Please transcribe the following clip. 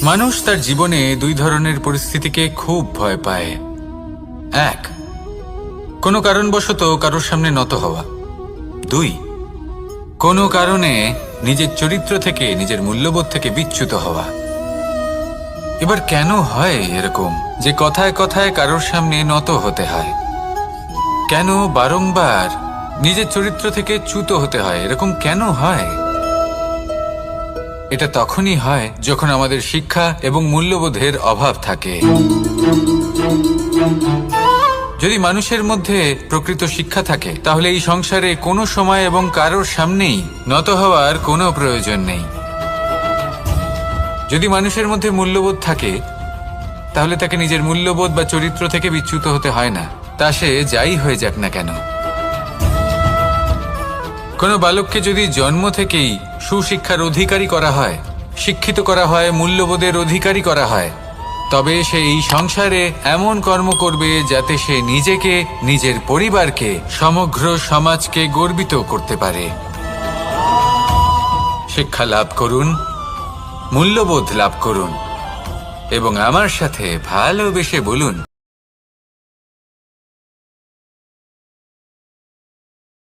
মানুষ তার জীবনে দুই ধরনের পরিস্থিতিকে খুব ভয় পায়। এক, কোনো কারণবশত কারোর সামনে নত হওয়া। দুই, কোনো কারণে নিজের চরিত্র থেকে, নিজের মূল্যবোধ থেকে বিচ্যুত হওয়া। এবার কেন হয় এরকম যে কথায় কথায় কারোর সামনে নত হতে হয়? কেন বারংবার নিজের চরিত্র থেকে চ্যুত হতে হয়? এরকম কেন হয়? এটা তখনই হয় যখন আমাদের শিক্ষা এবং মূল্যবোধের অভাব থাকে। যদি মানুষের মধ্যে প্রকৃত শিক্ষা থাকে, তাহলে এই সংসারে কোনো সময় এবং কারোর সামনেই নত হওয়ার কোনো প্রয়োজন নেই। যদি মানুষের মধ্যে মূল্যবোধ থাকে, তাহলে তাকে নিজের মূল্যবোধ বা চরিত্র থেকে বিচ্যুত হতে হয় না, তা সে যাই হয়ে যাক না কেন। কোনো বালককে যদি জন্ম থেকেই সুশিক্ষার অধিকারী করা হয়, শিক্ষিত করা হয়, মূল্যবোধের অধিকারী করা হয়, তবে সে এই সংসারে এমন কর্ম করবে যাতে সে নিজেকে, নিজের পরিবারকে, সমগ্র সমাজকে গর্বিত করতে পারে। শিক্ষা লাভ করুন, মূল্যবোধ লাভ করুন এবং আমার সাথে ভালোবেসে বলুন,